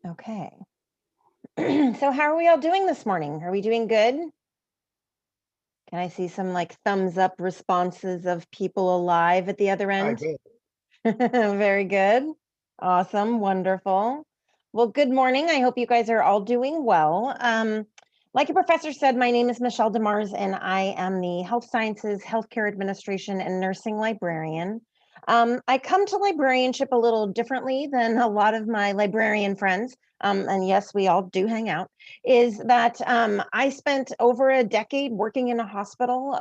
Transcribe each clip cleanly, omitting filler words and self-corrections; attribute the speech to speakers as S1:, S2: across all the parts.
S1: Okay. So how are we all doing this morning? Are we doing good? Can I see some like thumbs up responses of people alive at the other
S2: Hi,
S1: end?
S2: good.
S1: Very good. Awesome. Wonderful. Well, good morning. I hope you guys are all doing well. Like a professor said, my name is Michelle DeMars, and I am the Health Sciences, Healthcare Administration, and Nursing Librarian. I come to librarianship a little differently than a lot of my librarian friends. And yes, we all do hang out, is that I spent over a decade working in a hospital,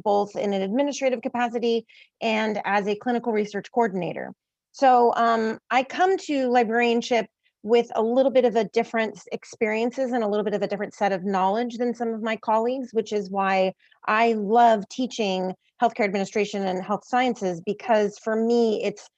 S1: both in an administrative capacity and as a clinical research coordinator. So I come to librarianship with a little bit of a different experiences and a little bit of a different set of knowledge than some of my colleagues, which is why I love teaching healthcare administration and health sciences, because for me, it's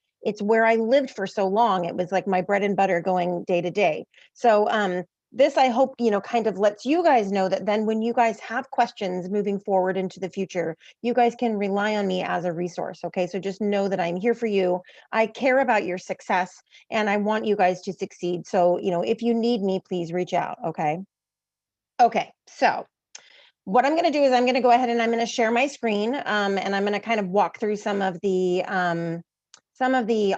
S1: where I lived for so long. It was like my bread and butter going day to day. So this, I hope, kind of lets you guys know that then when you guys have questions moving forward into the future, you guys can rely on me as a resource. Okay. So just know that I'm here for you. I care about your success and I want you guys to succeed. So, if you need me, please reach out. Okay. Okay. So what I'm going to do is I'm going to go ahead and I'm going to share my screen, and I'm going to kind of walk through some of the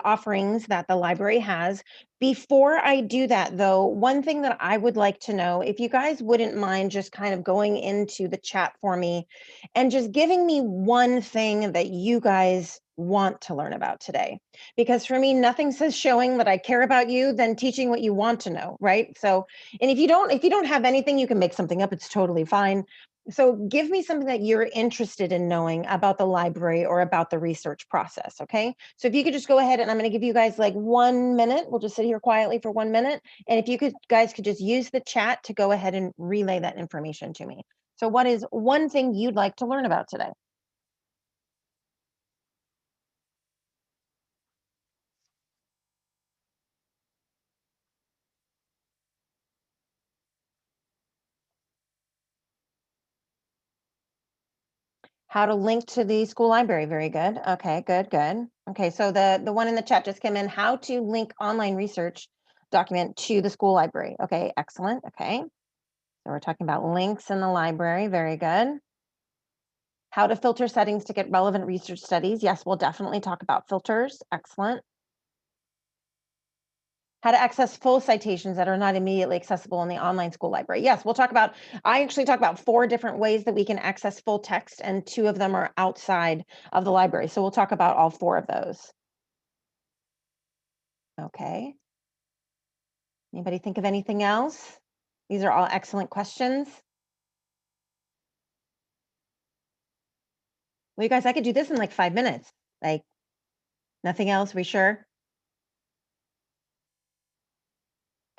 S1: offerings that the library has. Before I do that, though, one thing that I would like to know, if you guys wouldn't mind just kind of going into the chat for me and just giving me one thing that you guys want to learn about today. Because for me, nothing says showing that I care about you than teaching what you want to know, right? So, and if you don't have anything, you can make something up. It's totally fine. So give me something that you're interested in knowing about the library or about the research process, okay? So if you could just go ahead, and I'm going to give you guys like 1 minute. We'll just sit here quietly for 1 minute. And if you guys could just use the chat to go ahead and relay that information to me. So what is one thing you'd like to learn about today? How to link to the school library. Very good. Okay, good, good. Okay, so the one in the chat just came in, how to link online research document to the school library. Okay, excellent. Okay. So we're talking about links in the library. Very good. How to filter settings to get relevant research studies. Yes, we'll definitely talk about filters. Excellent. How to access full citations that are not immediately accessible in the online school library. Yes, I actually talk about 4 different ways that we can access full text, and 2 of them are outside of the library. So we'll talk about all 4 of those. Okay. Anybody think of anything else? These are all excellent questions. Well, you guys, I could do this in like 5 minutes. Like, nothing else, we sure?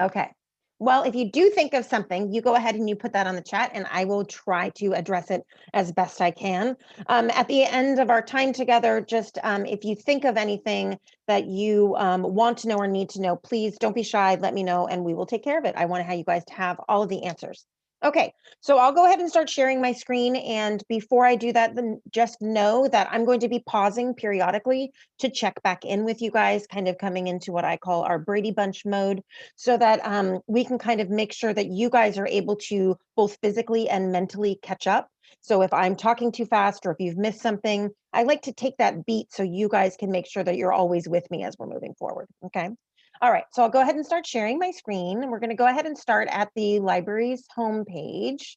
S1: Okay. Well, if you do think of something, you go ahead and you put that on the chat, and I will try to address it as best I can. At the end of our time together, just if you think of anything that you want to know or need to know, please don't be shy. Let me know, and we will take care of it. I want to have you guys to have all of the answers. Okay, so I'll go ahead and start sharing my screen. And before I do that, then just know that I'm going to be pausing periodically to check back in with you guys, kind of coming into what I call our Brady Bunch mode, so that we can kind of make sure that you guys are able to both physically and mentally catch up. So if I'm talking too fast or if you've missed something, I like to take that beat so you guys can make sure that you're always with me as we're moving forward. Okay. All right. So I'll go ahead and start sharing my screen. And we're going to go ahead and start at the library's homepage.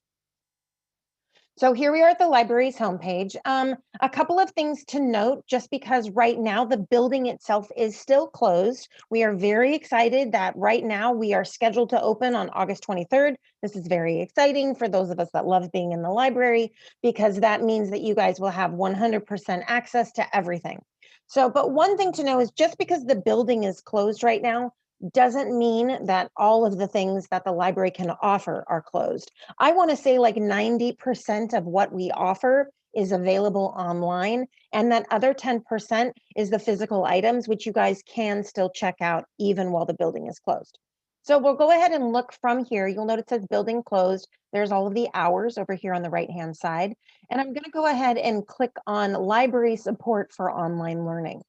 S1: So here we are at the library's homepage. A couple of things to note, just because right now the building itself is still closed. We are very excited that right now we are scheduled to open on August 23rd. This is very exciting for those of us that love being in the library, because that means that you guys will have 100% access to everything. So, but one thing to know is, just because the building is closed right now doesn't mean that all of the things that the library can offer are closed. I want to say like 90% of what we offer is available online, and that other 10% is the physical items, which you guys can still check out even while the building is closed. So we'll go ahead and look from here. You'll note it says building closed. There's all of the hours over here on the right-hand side. And I'm going to go ahead and click on library support for online learning.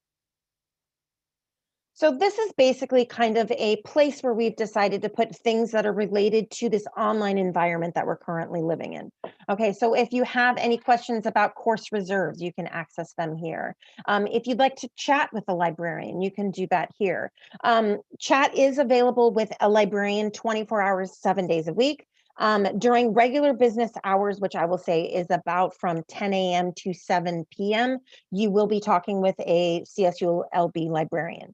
S1: So this is basically kind of a place where we've decided to put things that are related to this online environment that we're currently living in. Okay, so if you have any questions about course reserves, you can access them here. If you'd like to chat with a librarian, you can do that here. Chat is available with a librarian 24 hours, 7 days a week. During regular business hours, which I will say is about from 10 a.m. to 7 p.m., you will be talking with a CSULB librarian.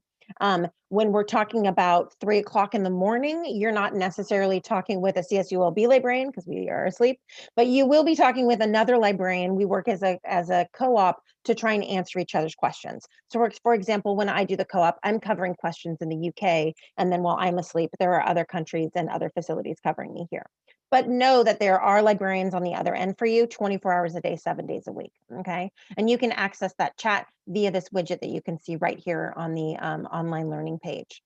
S1: When we're talking about 3 o'clock in the morning, you're not necessarily talking with a CSULB librarian because we are asleep, but you will be talking with another librarian. We work as a co-op to try and answer each other's questions. So for example, when I do the co-op, I'm covering questions in the UK, and then while I'm asleep, there are other countries and other facilities covering me here. But know that there are librarians on the other end for you 24 hours a day, 7 days a week, okay? And you can access that chat via this widget that you can see right here on the online learning page.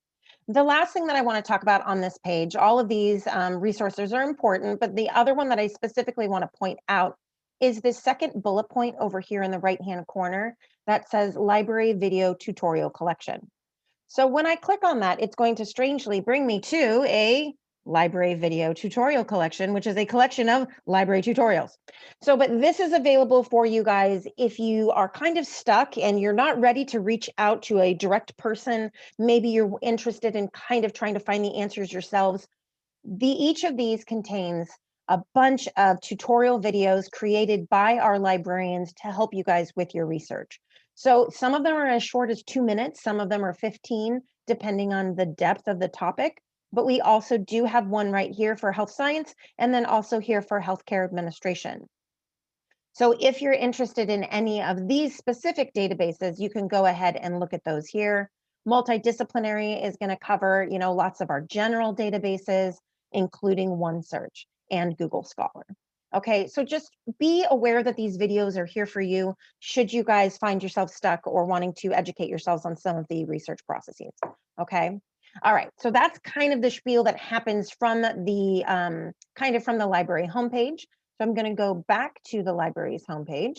S1: The last thing that I want to talk about on this page, all of these resources are important, but the other one that I specifically want to point out is this second bullet point over here in the right-hand corner that says Library Video Tutorial Collection. So when I click on that, it's going to strangely bring me to a library video tutorial collection, which is a collection of library tutorials. So, but this is available for you guys if you are kind of stuck and you're not ready to reach out to a direct person. Maybe you're interested in kind of trying to find the answers yourselves. Each of these contains a bunch of tutorial videos created by our librarians to help you guys with your research. So some of them are as short as 2 minutes, some of them are 15, depending on the depth of the topic. But we also do have one right here for health science, and then also here for healthcare administration. So if you're interested in any of these specific databases, you can go ahead and look at those here. Multidisciplinary is going to cover, lots of our general databases, including OneSearch and Google Scholar. Okay, so just be aware that these videos are here for you should you guys find yourself stuck or wanting to educate yourselves on some of the research processes. Okay. All right, so that's kind of the spiel that happens from the from the library homepage. So I'm going to go back to the library's homepage,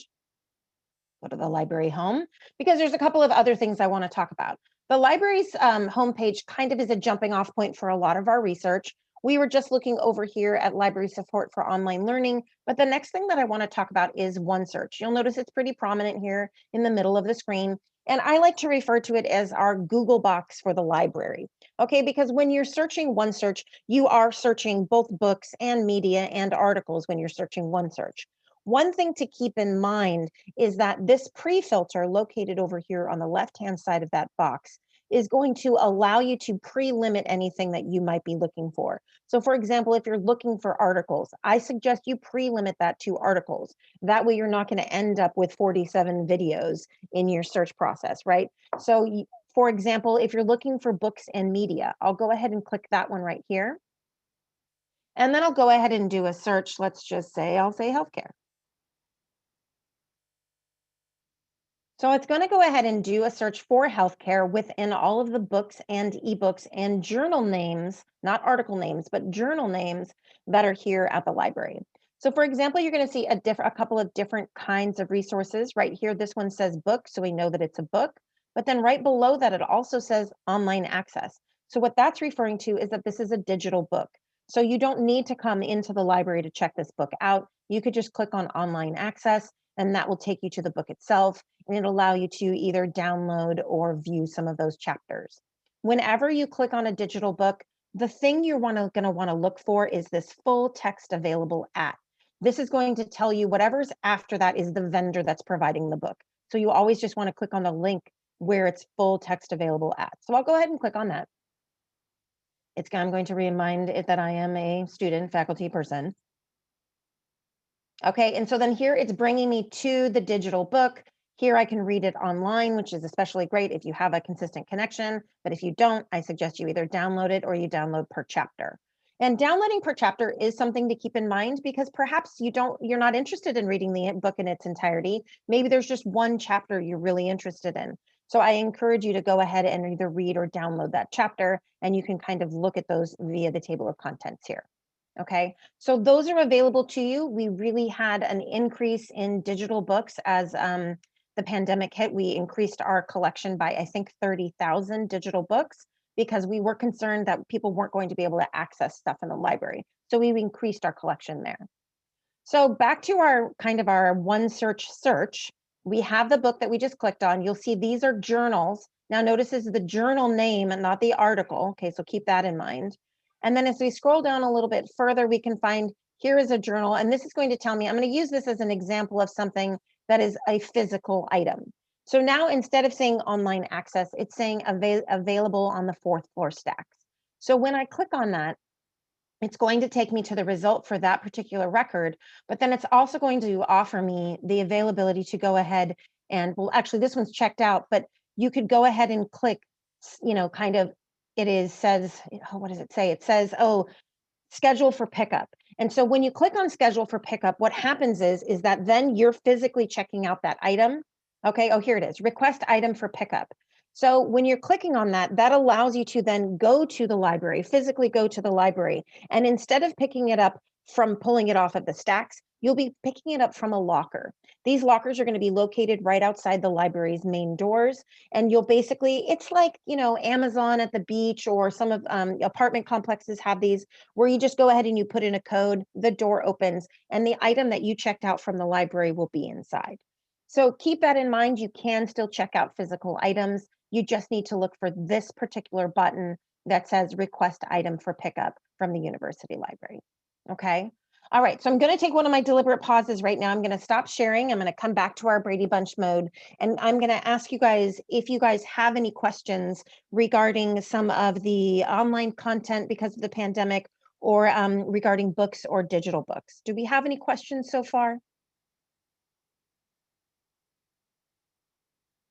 S1: go to the library home, because there's a couple of other things I want to talk about. The library's homepage kind of is a jumping off point for a lot of our research. We were just looking over here at library support for online learning, but the next thing that I want to talk about is OneSearch. You'll notice it's pretty prominent here in the middle of the screen, and I like to refer to it as our Google box for the library. Okay, because when you're searching OneSearch, you are searching both books and media and articles when you're searching OneSearch. One thing to keep in mind is that this pre-filter located over here on the left-hand side of that box is going to allow you to pre-limit anything that you might be looking for. So for example, if you're looking for articles, I suggest you pre-limit that to articles. That way you're not going to end up with 47 videos in your search process, right? So for example, if you're looking for books and media, I'll go ahead and click that one right here. And then I'll go ahead and do a search. Let's just say, I'll say healthcare. So it's going to go ahead and do a search for healthcare within all of the books and ebooks and journal names, not article names, but journal names that are here at the library. So for example, you're going to see a couple of different kinds of resources. Right here, this one says book, so we know that it's a book. But then right below that, it also says online access. So what that's referring to is that this is a digital book. So you don't need to come into the library to check this book out. You could just click on online access, and that will take you to the book itself, and it'll allow you to either download or view some of those chapters. Whenever you click on a digital book, the thing you're going to want to look for is this full text available at. This is going to tell you whatever's after that is the vendor that's providing the book. So you always just want to click on the link where it's full text available at. So I'll go ahead and click on that. I'm going to remind it that I am a student, faculty person. Okay, and so then here it's bringing me to the digital book. Here I can read it online, which is especially great if you have a consistent connection. But if you don't, I suggest you either download it or you download per chapter. And downloading per chapter is something to keep in mind because perhaps you're not interested in reading the book in its entirety. Maybe there's just one chapter you're really interested in. So I encourage you to go ahead and either read or download that chapter, and you can kind of look at those via the table of contents here. Okay, so those are available to you. We really had an increase in digital books as the pandemic hit, we increased our collection by, I think, 30,000 digital books because we were concerned that people weren't going to be able to access stuff in the library. So we increased our collection there. So back to our kind of our one search, we have the book that we just clicked on. You'll see these are journals. Now notice this is the journal name and not the article. Okay, so keep that in mind. And then as we scroll down a little bit further, we can find here is a journal, and this is going to tell me, I'm going to use this as an example of something that is a physical item. So now instead of saying online access, it's saying available on the 4th floor stacks. So when I click on that, it's going to take me to the result for that particular record, but then it's also going to offer me the availability to go ahead and, well, actually this one's checked out, but you could go ahead and click, kind of, says, oh, what does it say? It says, oh, schedule for pickup. And so when you click on schedule for pickup, what happens is that then you're physically checking out that item. Okay, oh, here it is, request item for pickup. So when you're clicking on that, that allows you to then go to the library, physically go to the library. And instead of picking it up from pulling it off of the stacks, you'll be picking it up from a locker. These lockers are going to be located right outside the library's main doors. And you'll basically, it's like, Amazon at the beach, or some of apartment complexes have these, where you just go ahead and you put in a code, the door opens, and the item that you checked out from the library will be inside. So keep that in mind. You can still check out physical items. You just need to look for this particular button that says request item for pickup from the university library. Okay. All right. So I'm going to take one of my deliberate pauses right now. I'm going to stop sharing. I'm going to come back to our Brady Bunch mode. And I'm going to ask you guys if you guys have any questions regarding some of the online content because of the pandemic, or regarding books or digital books. Do we have any questions so far?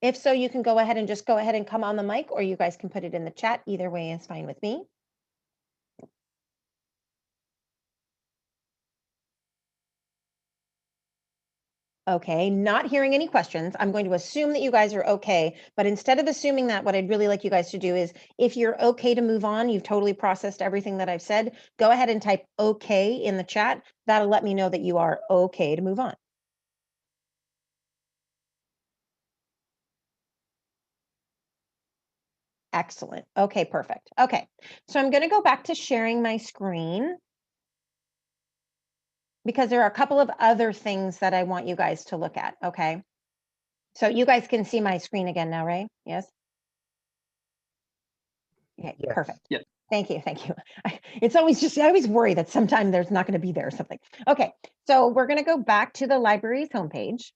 S1: If so, you can go ahead and come on the mic, or you guys can put it in the chat. Either way is fine with me. Okay, not hearing any questions. I'm going to assume that you guys are okay, but instead of assuming that, what I'd really like you guys to do is, if you're okay to move on, you've totally processed everything that I've said, go ahead and type okay in the chat. That'll let me know that you are okay to move on. Excellent. Okay, perfect. Okay, so I'm going to go back to sharing my screen because there are a couple of other things that I want you guys to look at. Okay, so you guys can see my screen again now, right? Yes. Okay,
S2: Yes.
S1: perfect.
S2: Yes.
S1: Thank you. Thank you. It's always just, I always worry that sometime there's not going to be there or something. Okay, so we're going to go back to the library's homepage.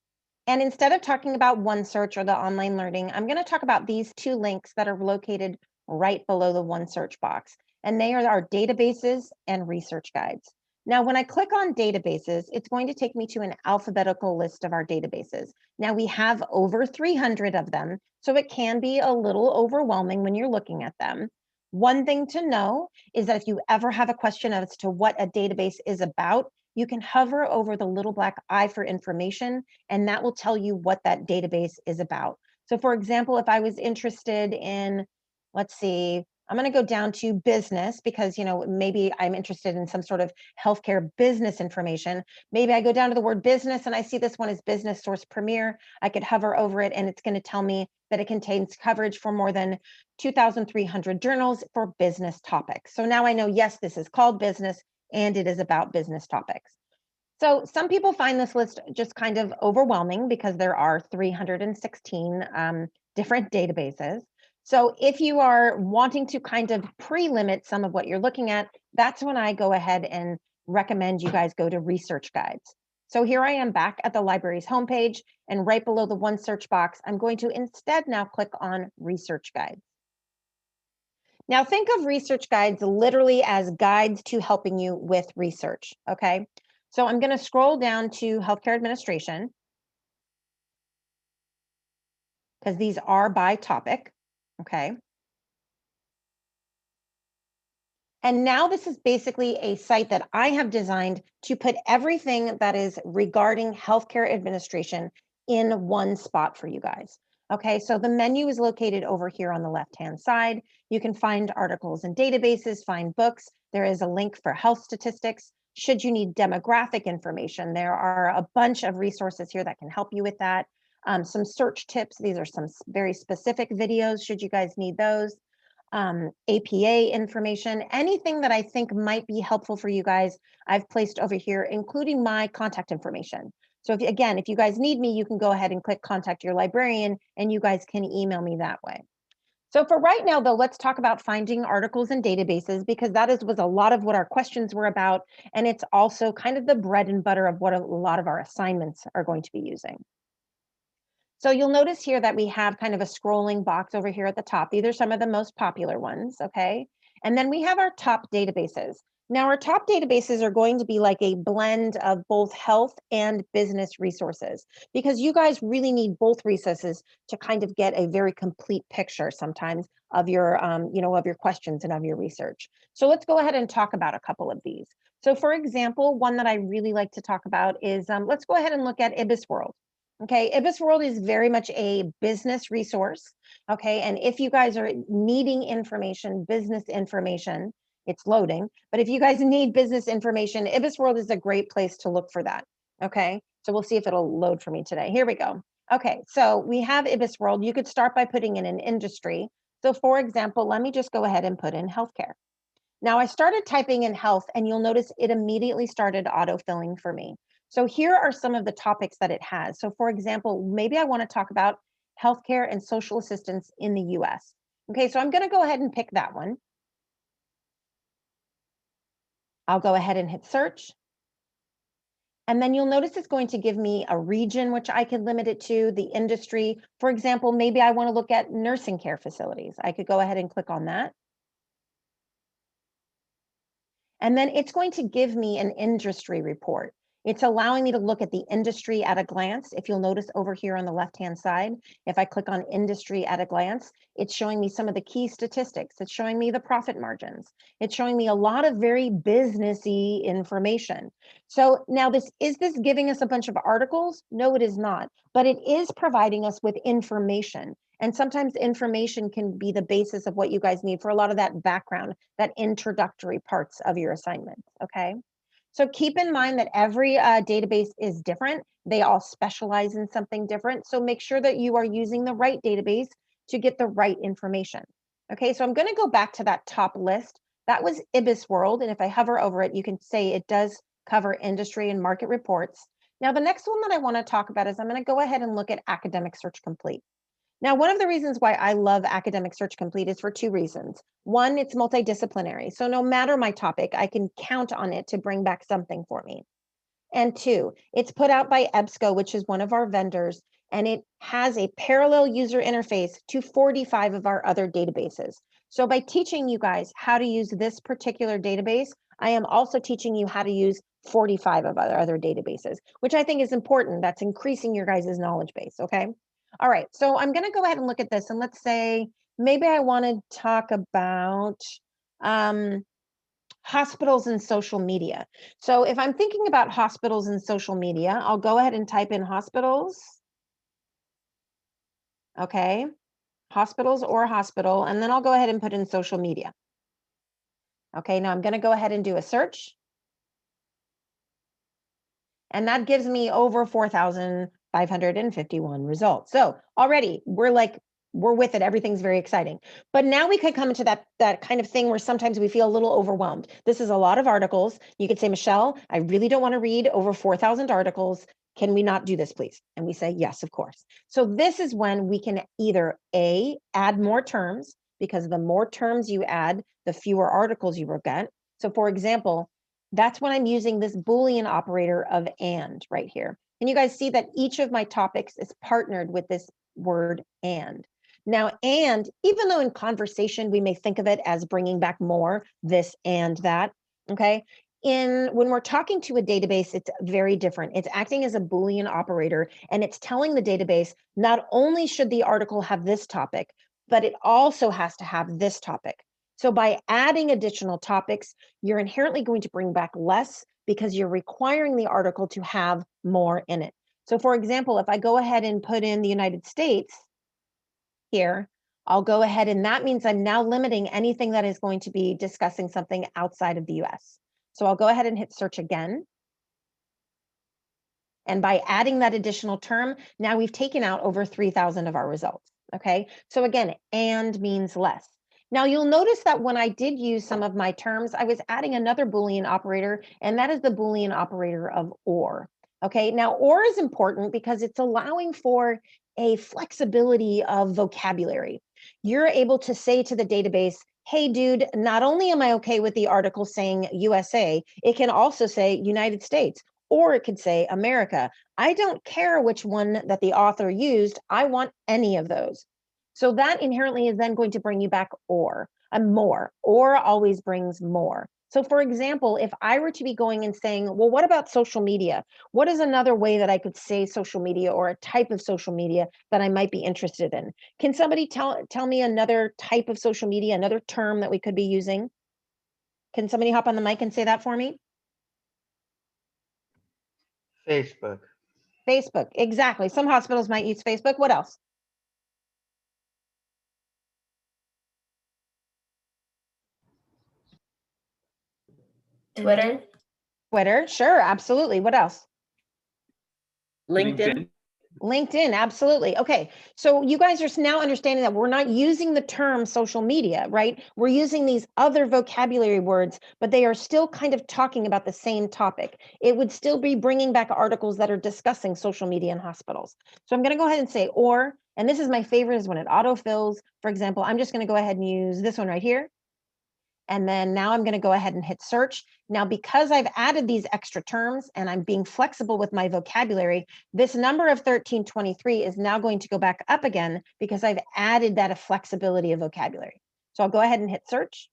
S1: And instead of talking about OneSearch or the online learning, I'm going to talk about these two links that are located right below the OneSearch box. And they are our databases and research guides. Now, when I click on databases, it's going to take me to an alphabetical list of our databases. Now, we have over 300 of them, so it can be a little overwhelming when you're looking at them. One thing to know is that if you ever have a question as to what a database is about, you can hover over the little black eye for information, and that will tell you what that database is about. So for example, if I was interested in, let's see, I'm going to go down to business because, maybe I'm interested in some sort of healthcare business information. Maybe I go down to the word business and I see this one is Business Source Premier. I could hover over it and it's going to tell me that it contains coverage for more than 2,300 journals for business topics. So now I know, yes, this is called business and it is about business topics. So some people find this list just kind of overwhelming because there are 316 different databases. So if you are wanting to kind of pre-limit some of what you're looking at, that's when I go ahead and recommend you guys go to research guides. So here I am back at the library's homepage, and right below the one search box, I'm going to instead now click on research guides. Now think of research guides literally as guides to helping you with research, okay? So I'm going to scroll down to healthcare administration because these are by topic, okay? And now this is basically a site that I have designed to put everything that is regarding healthcare administration in one spot for you guys. Okay, so the menu is located over here on the left-hand side. You can find articles and databases, find books. There is a link for health statistics. Should you need demographic information, there are a bunch of resources here that can help you with that. some search tips. These are some very specific videos, should you guys need those. APA information, anything that I think might be helpful for you guys, I've placed over here, including my contact information. So again, if you guys need me, you can go ahead and click contact your librarian and you guys can email me that way. So for right now, though, let's talk about finding articles in databases, because that was a lot of what our questions were about. And it's also kind of the bread and butter of what a lot of our assignments are going to be using. So you'll notice here that we have kind of a scrolling box over here at the top. These are some of the most popular ones, okay? And then we have our top databases. Now, our top databases are going to be like a blend of both health and business resources, because you guys really need both resources to kind of get a very complete picture sometimes of your, of your questions and of your research. So let's go ahead and talk about a couple of these. So for example, one that I really like to talk about is, let's go ahead and look at IBIS World. Okay, IBIS World is very much a business resource. Okay, and if you guys are needing information, business information, it's loading. But if you guys need business information, IBIS World is a great place to look for that. Okay, so we'll see if it'll load for me today. Here we go. Okay, so we have IBIS World. You could start by putting in an industry. So for example, let me just go ahead and put in healthcare. Now I started typing in health and you'll notice it immediately started autofilling for me. So here are some of the topics that it has. So for example, maybe I want to talk about healthcare and social assistance in the US. Okay, so I'm going to go ahead and pick that one. I'll go ahead and hit search. And then you'll notice it's going to give me a region, which I could limit it to, the industry. For example, maybe I want to look at nursing care facilities. I could go ahead and click on that. And then it's going to give me an industry report. It's allowing me to look at the industry at a glance. If you'll notice over here on the left-hand side, if I click on industry at a glance, it's showing me some of the key statistics. It's showing me the profit margins. It's showing me a lot of very businessy information. So now is this giving us a bunch of articles? No, it is not, but it is providing us with information. And sometimes information can be the basis of what you guys need for a lot of that background, that introductory parts of your assignment, okay? So keep in mind that every database is different. They all specialize in something different. So make sure that you are using the right database to get the right information. Okay, so I'm going to go back to that top list. That was IBIS World. And if I hover over it, you can say it does cover industry and market reports. Now, the next one that I want to talk about is I'm going to go ahead and look at Academic Search Complete. Now, one of the reasons why I love Academic Search Complete is for two reasons. One, it's multidisciplinary. So no matter my topic, I can count on it to bring back something for me. And two, it's put out by EBSCO, which is one of our vendors, and it has a parallel user interface to 45 of our other databases. So by teaching you guys how to use this particular database, I am also teaching you how to use 45 of our other databases, which I think is important. That's increasing your guys' knowledge base, okay? All right, so I'm going to go ahead and look at this, and let's say maybe I want to talk about hospitals and social media. So if I'm thinking about hospitals and social media, I'll go ahead and type in hospitals. Okay, hospitals or hospital, and then I'll go ahead and put in social media. Okay, now I'm going to go ahead and do a search. And that gives me over 4,551 results. So already we're with it. Everything's very exciting. But now we could come into that kind of thing where sometimes we feel a little overwhelmed. This is a lot of articles. You could say, Michelle, I really don't want to read over 4,000 articles. Can we not do this, please? And we say, yes, of course. So this is when we can either A, add more terms, because the more terms you add, the fewer articles you will get. So for example, that's when I'm using this Boolean operator of and right here. And you guys see that each of my topics is partnered with this word and. Now, and even though in conversation, we may think of it as bringing back more, this and that, okay? When we're talking to a database, it's very different. It's acting as a Boolean operator, and it's telling the database, not only should the article have this topic, but it also has to have this topic. So by adding additional topics, you're inherently going to bring back less because you're requiring the article to have more in it. So for example, if I go ahead and put in the United States here, I'll go ahead, and that means I'm now limiting anything that is going to be discussing something outside of the US. So I'll go ahead and hit search again. And by adding that additional term, now we've taken out over 3,000 of our results. Okay, so again, and means less. Now you'll notice that when I did use some of my terms, I was adding another Boolean operator, and that is the Boolean operator of or. Okay, now or is important because it's allowing for a flexibility of vocabulary. You're able to say to the database, hey dude, not only am I okay with the article saying USA, it can also say United States, or it could say America. I don't care which one that the author used, I want any of those. So that inherently is then going to bring you back or, more, or always brings more. So for example, if I were to be going and saying, well, what about social media? What is another way that I could say social media or a type of social media that I might be interested in? Can somebody tell me another type of social media, another term that we could be using? Can somebody hop on the mic and say that for me?
S2: Facebook.
S1: Facebook, exactly. Some hospitals might use Facebook. What else?
S3: Twitter.
S1: Twitter, sure, absolutely. What else?
S3: LinkedIn.
S1: LinkedIn, absolutely. Okay, so you guys are now understanding that we're not using the term social media, right? We're using these other vocabulary words, but they are still kind of talking about the same topic. It would still be bringing back articles that are discussing social media in hospitals. So I'm going to go ahead and say or, and this is my favorite is when it autofills. For example, I'm just going to go ahead and use this one right here. And then now I'm going to go ahead and hit search. Now, because I've added these extra terms and I'm being flexible with my vocabulary, this number of 1323 is now going to go back up again because I've added that flexibility of vocabulary. So I'll go ahead and hit search.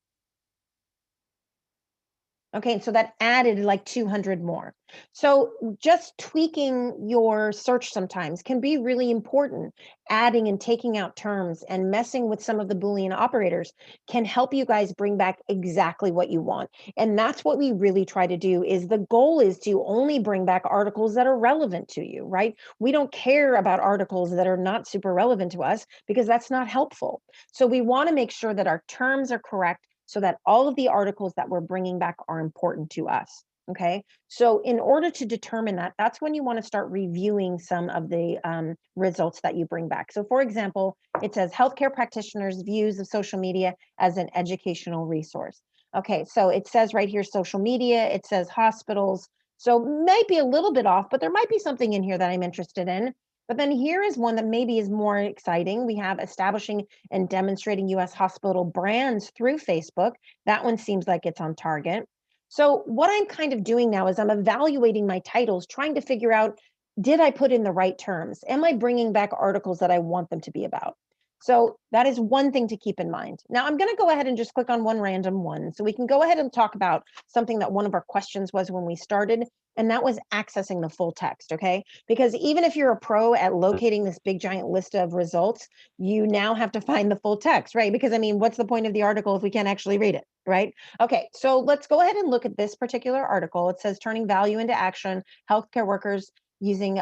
S1: Okay, so that added like 200 more. So just tweaking your search sometimes can be really important. Adding and taking out terms and messing with some of the Boolean operators can help you guys bring back exactly what you want. And that's what we really try to do is the goal is to only bring back articles that are relevant to you, right? We don't care about articles that are not super relevant to us because that's not helpful. So we want to make sure that our terms are correct so that all of the articles that we're bringing back are important to us. Okay, so in order to determine that, that's when you want to start reviewing some of the results that you bring back. So for example, it says healthcare practitioners' views of social media as an educational resource. Okay, so it says right here social media, it says hospitals. So might be a little bit off, but there might be something in here that I'm interested in. But then here is one that maybe is more exciting. We have establishing and demonstrating US hospital brands through Facebook. That one seems like it's on target. So what I'm kind of doing now is I'm evaluating my titles, trying to figure out, did I put in the right terms? Am I bringing back articles that I want them to be about? So that is one thing to keep in mind. Now I'm going to go ahead and just click on one random one. So we can go ahead and talk about something that one of our questions was when we started, and that was accessing the full text, okay? Because even if you're a pro at locating this big giant list of results, you now have to find the full text, right? Because I mean, what's the point of the article if we can't actually read it, right? Okay, so let's go ahead and look at this particular article. It says turning value into action, healthcare workers using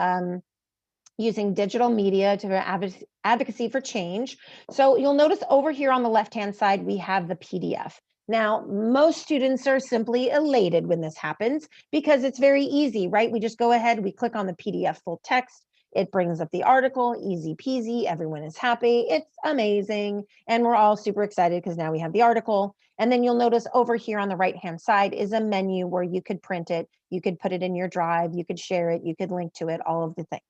S1: digital media to advocacy for change. So you'll notice over here on the left-hand side, we have the PDF. Now, most students are simply elated when this happens because it's very easy, right? We just go ahead, we click on the PDF full text, it brings up the article, easy peasy, everyone is happy, it's amazing, and we're all super excited because now we have the article. And then you'll notice over here on the right-hand side is a menu where you could print it, you could put it in your drive, you could share it, you could link to it, all of the things.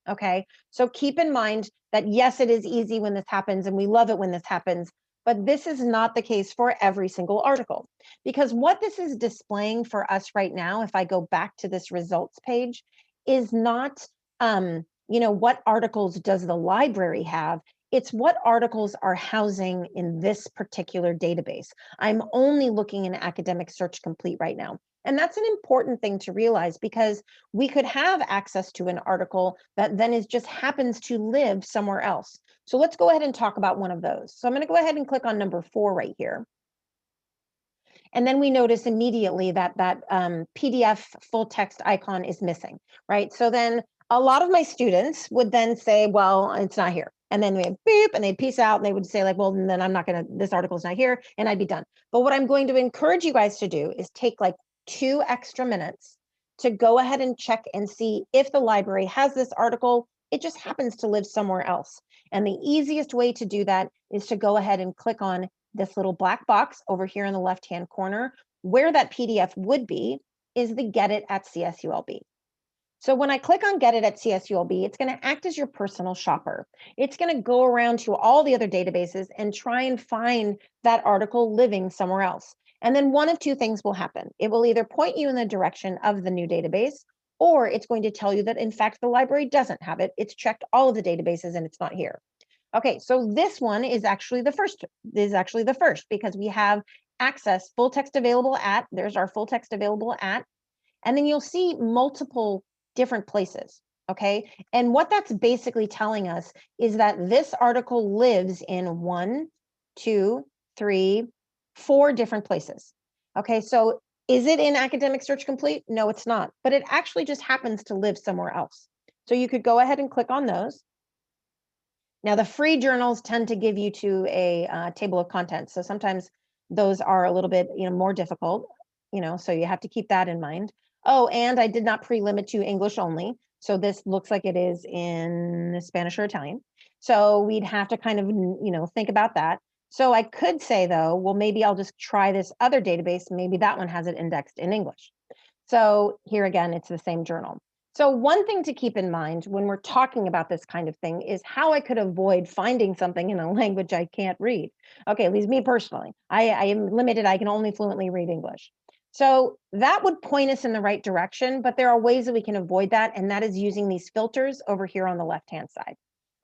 S1: Okay, so keep in mind that yes, it is easy when this happens and we love it when this happens, but this is not the case for every single article. Because what this is displaying for us right now, if I go back to this results page, is not, what articles does the library have? It's what articles are housing in this particular database. I'm only looking in Academic Search Complete right now. And that's an important thing to realize because we could have access to an article that then just happens to live somewhere else. So let's go ahead and talk about one of those. So I'm going to go ahead and click on number 4 right here. And then we notice immediately that PDF full text icon is missing, right? So then a lot of my students would then say, well, it's not here. And then we have beep and they'd peace out and they would say like, well, then I'm not going to, this article is not here and I'd be done. But what I'm going to encourage you guys to do is take like 2 extra minutes to go ahead and check and see if the library has this article. It just happens to live somewhere else. And the easiest way to do that is to go ahead and click on this little black box over here in the left-hand corner. Where that PDF would be is the Get It at CSULB. So when I click on Get It at CSULB, it's going to act as your personal shopper. It's going to go around to all the other databases and try and find that article living somewhere else. And then one of two things will happen. It will either point you in the direction of the new database, or it's going to tell you that, in fact, the library doesn't have it. It's checked all of the databases and it's not here. Okay, so this one is actually the first, because we have access, full text available at, there's our full text available at, and then you'll see multiple different places, okay? And what that's basically telling us is that this article lives in 1, 2, 3, 4 different places, okay? So is it in Academic Search Complete? No, it's not, but it actually just happens to live somewhere else. So you could go ahead and click on those. Now, the free journals tend to give you to a table of contents. So sometimes those are a little bit, more difficult, so you have to keep that in mind. Oh, and I did not pre-limit to English only. So this looks like it is in Spanish or Italian. So we'd have to kind of, think about that. So I could say though, well, maybe I'll just try this other database. Maybe that one has it indexed in English. So here again, it's the same journal. So one thing to keep in mind when we're talking about this kind of thing is how I could avoid finding something in a language I can't read. Okay, at least me personally, I am limited. I can only fluently read English. So that would point us in the right direction, but there are ways that we can avoid that, and that is using these filters over here on the left-hand side.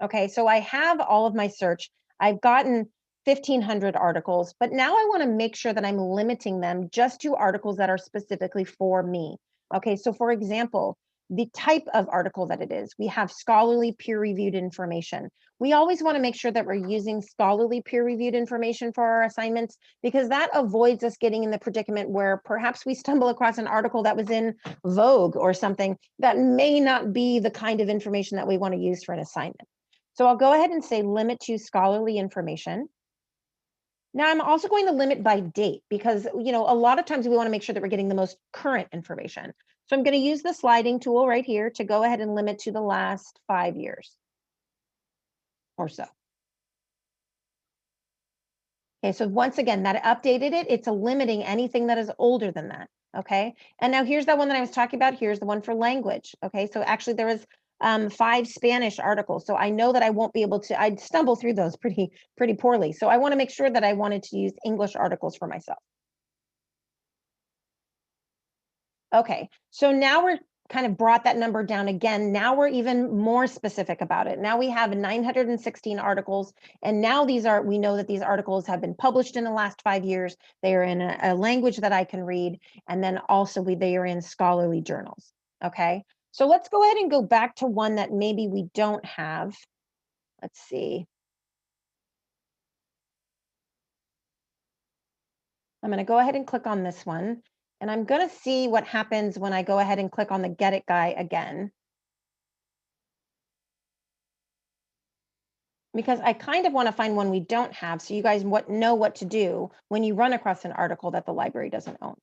S1: Okay, so I have all of my search. I've gotten 1,500 articles, but now I want to make sure that I'm limiting them just to articles that are specifically for me. Okay, so for example, the type of article that it is. We have scholarly peer-reviewed information. We always want to make sure that we're using scholarly peer-reviewed information for our assignments, because that avoids us getting in the predicament where perhaps we stumble across an article that was in Vogue or something that may not be the kind of information that we want to use for an assignment. So I'll go ahead and say limit to scholarly information. Now I'm also going to limit by date because, a lot of times we want to make sure that we're getting the most current information. So I'm going to use the sliding tool right here to go ahead and limit to the last 5 years or so. Okay, so once again, that updated it. It's limiting anything that is older than that. Okay, and now here's that one that I was talking about. Here's the one for language. Okay, so actually there was 5 Spanish articles. So I know that I won't be able to, I'd stumble through those pretty poorly. So I want to make sure that I wanted to use English articles for myself. Okay, so now we're kind of brought that number down again. Now we're even more specific about it. Now we have 916 articles, and now we know that these articles have been published in the last 5 years. They are in a language that I can read, and then also they are in scholarly journals. Okay, so let's go ahead and go back to one that maybe we don't have. Let's see. I'm going to go ahead and click on this one. And I'm going to see what happens when I go ahead and click on the Get It guy again. Because I kind of want to find one we don't have so you guys know what to do when you run across an article that the library doesn't own.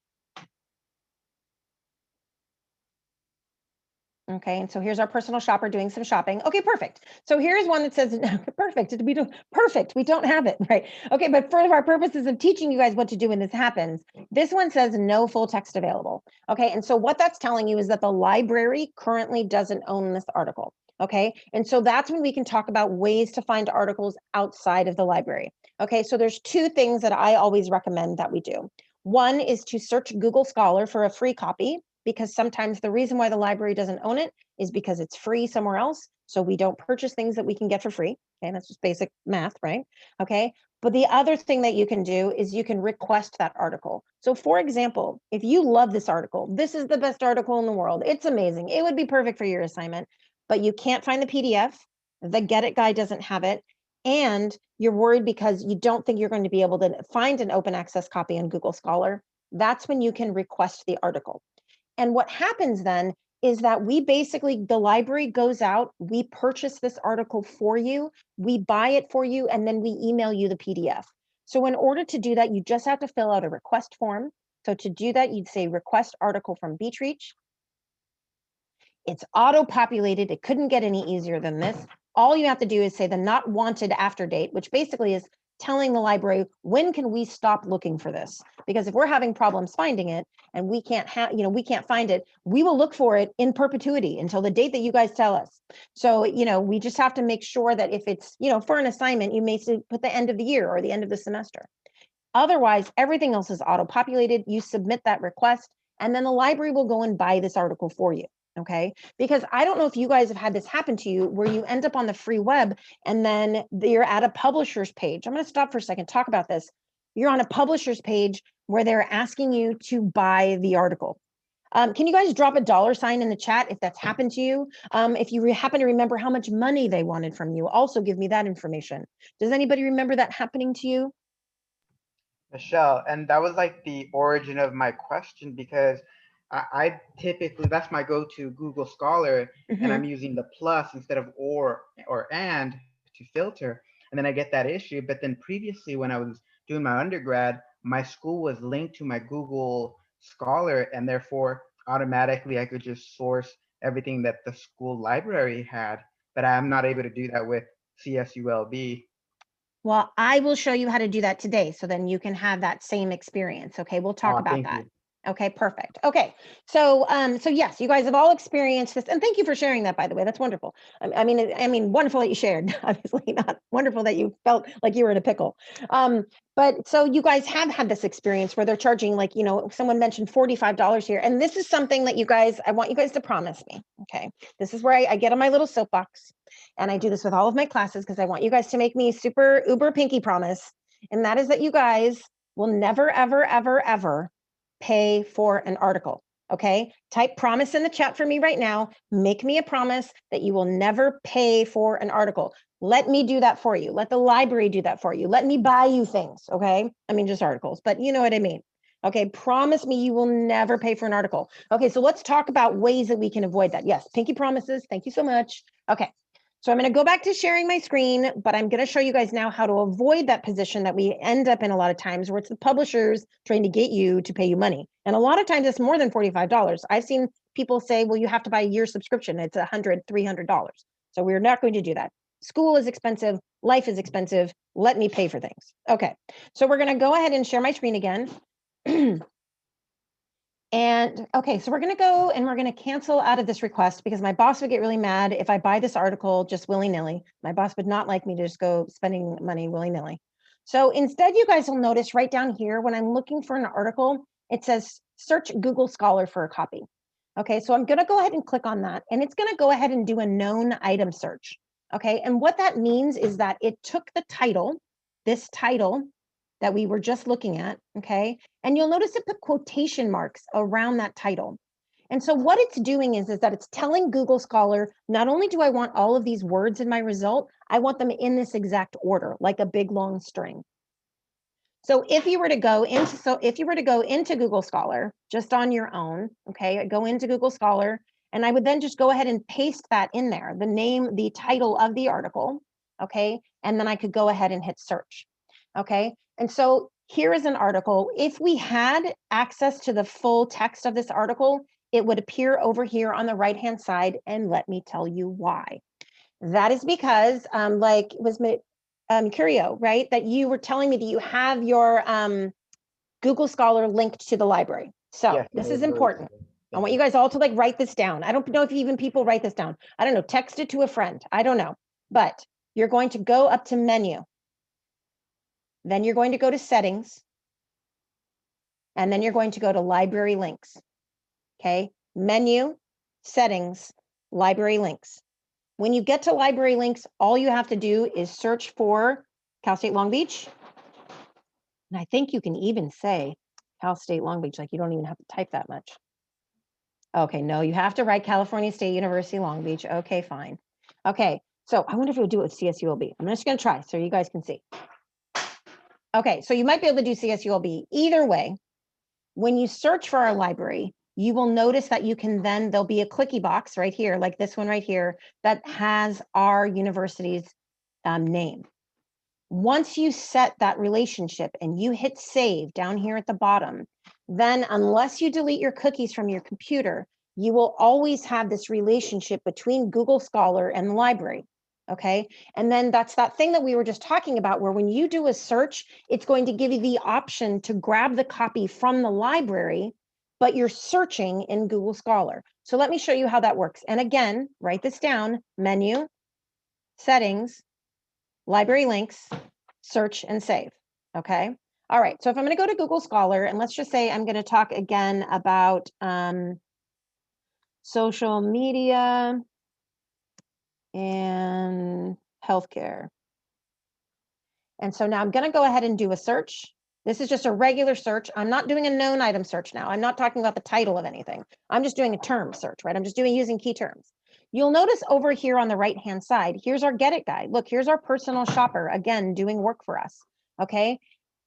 S1: Okay, and so here's our personal shopper doing some shopping. Okay, perfect. So here's one that says, perfect, we don't have it, right? Okay, but for our purposes of teaching you guys what to do when this happens, this one says no full text available. Okay, and so what that's telling you is that the library currently doesn't own this article. Okay, and so that's when we can talk about ways to find articles outside of the library. Okay, so there's 2 things that I always recommend that we do. One is to search Google Scholar for a free copy, because sometimes the reason why the library doesn't own it is because it's free somewhere else. So we don't purchase things that we can get for free. Okay, that's just basic math, right? Okay, but the other thing that you can do is you can request that article. So for example, if you love this article, this is the best article in the world, it's amazing, it would be perfect for your assignment, but you can't find the PDF, the Get It guy doesn't have it, and you're worried because you don't think you're going to be able to find an open access copy on Google Scholar, that's when you can request the article. And what happens then is that the library goes out, we purchase this article for you, we buy it for you, and then we email you the PDF. So in order to do that, you just have to fill out a request form. So to do that, you'd say request article from Beach Reach. It's auto-populated. It couldn't get any easier than this. All you have to do is say the not wanted after date, which basically is telling the library, when can we stop looking for this? Because if we're having problems finding it and we can't we can't find it, we will look for it in perpetuity until the date that you guys tell us. So, we just have to make sure that if it's, for an assignment, you may put the end of the year or the end of the semester. Otherwise, everything else is auto-populated. You submit that request, and then the library will go and buy this article for you. Okay, because I don't know if you guys have had this happen to you where you end up on the free web and then you're at a publisher's page. I'm going to stop for a second, talk about this. You're on a publisher's page where they're asking you to buy the article. Can you guys drop a $ in the chat if that's happened to you? If you happen to remember how much money they wanted from you, also give me that information. Does anybody remember that happening to you?
S2: Michelle, and that was like the origin of my question, because I typically, that's my go-to Google Scholar, and I'm using the plus instead of or and to filter, and then I get that issue. But then previously, when I was doing my undergrad, my school was linked to my Google Scholar, and therefore automatically I could just source everything that the school library had. But I'm not able to do that with CSULB.
S1: Well, I will show you how to do that today, so then you can have that same experience. Okay, we'll talk about
S2: Thank
S1: that.
S2: you.
S1: Okay, perfect. Okay, so yes, you guys have all experienced this, and thank you for sharing that. By the way, that's wonderful. I mean, wonderful that you shared. Obviously, not wonderful that you felt like you were in a pickle. But so you guys have had this experience where they're charging, like, someone mentioned $45 here, and this is something that I want you guys to promise me. Okay, this is where I get on my little soapbox, and I do this with all of my classes because I want you guys to make me super uber pinky promise, and that is that you guys will never, ever, ever, ever pay for an article. Okay, type promise in the chat for me right now. Make me a promise that you will never pay for an article. Let me do that for you. Let the library do that for you. Let me buy you things. Okay, I mean, just articles, but you know what I mean. Okay, promise me you will never pay for an article. Okay, so let's talk about ways that we can avoid that. Yes, pinky promises. Thank you so much. Okay, so I'm going to go back to sharing my screen, but I'm going to show you guys now how to avoid that position that we end up in a lot of times, where it's the publishers trying to get you to pay you money. And a lot of times it's more than $45. I've seen people say, well, you have to buy a year subscription. It's $100, $300. So we're not going to do that. School is expensive. Life is expensive. Let me pay for things. Okay, so we're going to go ahead and share my screen again. And okay, so we're going to go and we're going to cancel out of this request, because my boss would get really mad if I buy this article just willy-nilly. My boss would not like me to just go spending money willy-nilly. So instead, you guys will notice right down here, when I'm looking for an article, it says search Google Scholar for a copy. Okay, so I'm going to go ahead and click on that, and it's going to go ahead and do a known item search. Okay, and what that means is that it took the title, this title that we were just looking at, okay? And you'll notice it put quotation marks around that title. And so what it's doing is that it's telling Google Scholar, not only do I want all of these words in my result, I want them in this exact order, like a big long string. So if you were to go into Google Scholar just on your own, okay, go into Google Scholar, and I would then just go ahead and paste that in there, the name, the title of the article, okay, and then I could go ahead and hit search, okay. And so here is an article. If we had access to the full text of this article, it would appear over here on the right-hand side, and let me tell you why. That is because, like it was Curio, right? That you were telling me that you have your Google Scholar linked to the library. So
S2: Yes,
S1: this is important. I want you guys all to like write this down. I don't know if even people write this down. I don't know, text it to a friend. I don't know, but you're going to go up to menu. Then you're going to go to settings. And then you're going to go to library links. Okay, menu, settings, library links. When you get to library links, all you have to do is search for Cal State Long Beach. And I think you can even say Cal State Long Beach, like you don't even have to type that much. Okay, no, you have to write California State University Long Beach. Okay, fine. Okay, so I wonder if you'll do it with CSULB. I'm just going to try so you guys can see. Okay, so you might be able to do CSULB. Either way, when you search for our library, you will notice that you can then, there'll be a clicky box right here, like this one right here, that has our university's name. Once you set that relationship and you hit save down here at the bottom, then unless you delete your cookies from your computer, you will always have this relationship between Google Scholar and the library. Okay. And then that's that thing that we were just talking about, where when you do a search, it's going to give you the option to grab the copy from the library, but you're searching in Google Scholar. So let me show you how that works. And again, write this down: menu, settings, library links, search, and save. Okay. All right. So if I'm going to go to Google Scholar, and let's just say I'm going to talk again about social media and healthcare. And so now I'm going to go ahead and do a search. This is just a regular search. I'm not doing a known item search now. I'm not talking about the title of anything. I'm just doing a term search, right? I'm just using key terms. You'll notice over here on the right-hand side, here's our Get It guide. Look, here's our personal shopper, again, doing work for us, okay?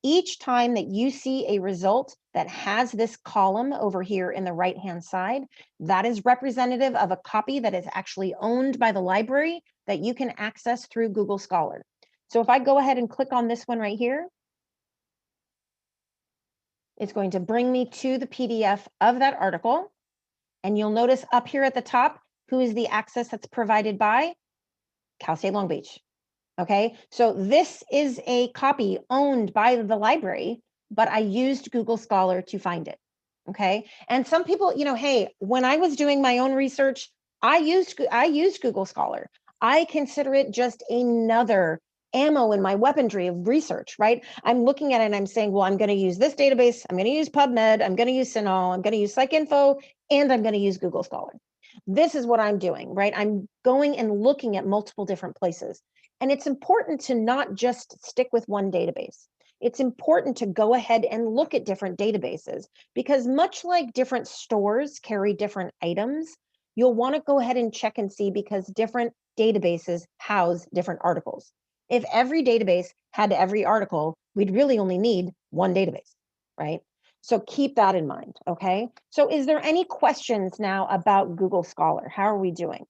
S1: Each time that you see a result that has this column over here in the right-hand side, that is representative of a copy that is actually owned by the library that you can access through Google Scholar. So if I go ahead and click on this one right here, it's going to bring me to the PDF of that article. And you'll notice up here at the top, who is the access that's provided by? Cal State Long Beach. Okay, so this is a copy owned by the library, but I used Google Scholar to find it. Okay, and some people, hey, when I was doing my own research, I used Google Scholar. I consider it just another ammo in my weaponry of research, right? I'm looking at it and I'm saying, well, I'm going to use this database, I'm going to use PubMed, I'm going to use CINAHL, I'm going to use PsycInfo, and I'm going to use Google Scholar. This is what I'm doing, right? I'm going and looking at multiple different places. And it's important to not just stick with one database. It's important to go ahead and look at different databases, because much like different stores carry different items, you'll want to go ahead and check and see, because different databases house different articles. If every database had every article, we'd really only need one database, right? So keep that in mind, okay? So is there any questions now about Google Scholar? How are we doing?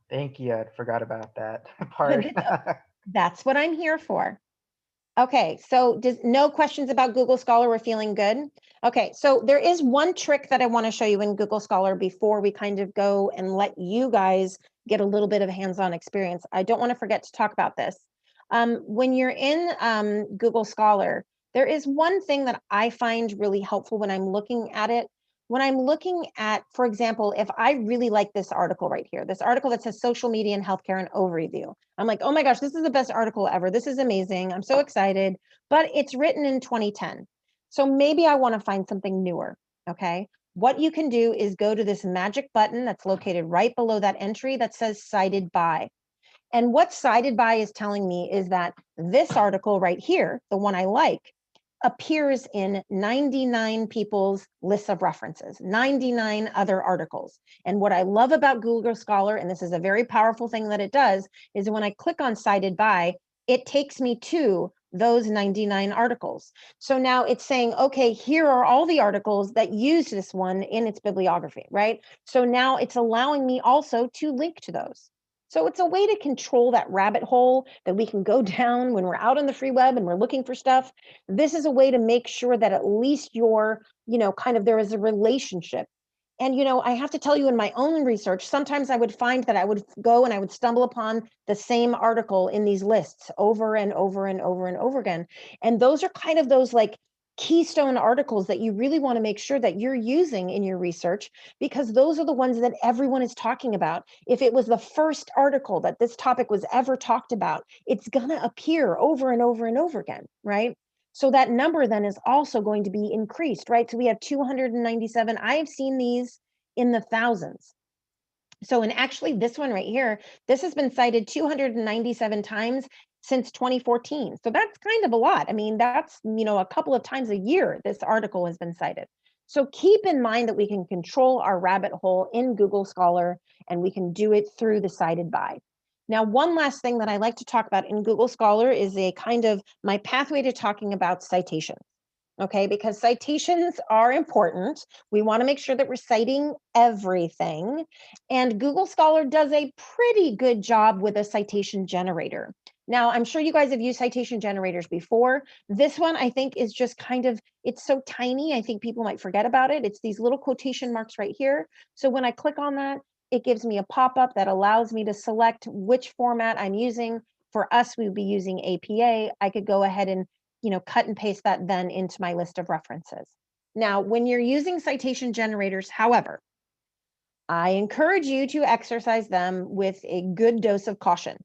S2: Thank you. I forgot about that part.
S1: That's what I'm here for. Okay, so no questions about Google Scholar? We're feeling good? Okay, so there is one trick that I want to show you in Google Scholar before we kind of go and let you guys get a little bit of hands-on experience. I don't want to forget to talk about this. When you're in Google Scholar, there is one thing that I find really helpful when I'm looking at it. When I'm looking at, for example, if I really like this article right here, this article that says social media and healthcare and overview, I'm like, oh my gosh, this is the best article ever. This is amazing. I'm so excited, but it's written in 2010. So maybe I want to find something newer, okay? What you can do is go to this magic button that's located right below that entry that says cited by. And what cited by is telling me is that this article right here, the one I like, appears in 99 people's lists of references, 99 other articles. And what I love about Google Scholar, and this is a very powerful thing that it does, is when I click on cited by, it takes me to those 99 articles. So now it's saying, okay, here are all the articles that use this one in its bibliography, right? So now it's allowing me also to link to those. So it's a way to control that rabbit hole that we can go down when we're out on the free web and we're looking for stuff. This is a way to make sure that at least you're, kind of there is a relationship. And, I have to tell you, in my own research, sometimes I would find that I would go and I would stumble upon the same article in these lists over and over and over and over again. And those are kind of those like keystone articles that you really want to make sure that you're using in your research, because those are the ones that everyone is talking about. If it was the first article that this topic was ever talked about, it's going to appear over and over and over again, right? So that number then is also going to be increased, right? So we have 297. I've seen these in the thousands. So, and actually this one right here, this has been cited 297 times since 2014. So that's kind of a lot. I mean, that's, a couple of times a year this article has been cited. So keep in mind that we can control our rabbit hole in Google Scholar, and we can do it through the cited by. Now, one last thing that I like to talk about in Google Scholar is a kind of my pathway to talking about citations. Okay, because citations are important. We want to make sure that we're citing everything. And Google Scholar does a pretty good job with a citation generator. Now, I'm sure you guys have used citation generators before. This one, I think, is just kind of, it's so tiny, I think people might forget about it. It's these little quotation marks right here. So when I click on that, it gives me a pop-up that allows me to select which format I'm using. For us, we would be using APA. I could go ahead and, cut and paste that then into my list of references. Now, when you're using citation generators, however, I encourage you to exercise them with a good dose of caution,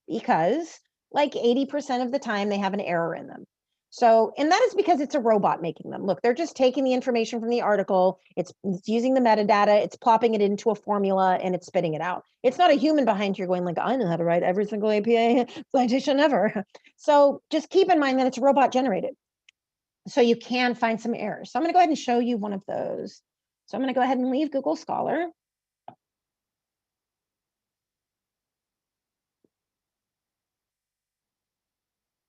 S1: because like 80% of the time they have an error in them. So, and that is because it's a robot making them. Look, they're just taking the information from the article, it's using the metadata, it's plopping it into a formula, and it's spitting it out. It's not a human behind here going like, I know how to write every single APA citation ever. So just keep in mind that it's robot generated. So you can find some errors. So I'm going to go ahead and show you one of those. So I'm going to go ahead and leave Google Scholar.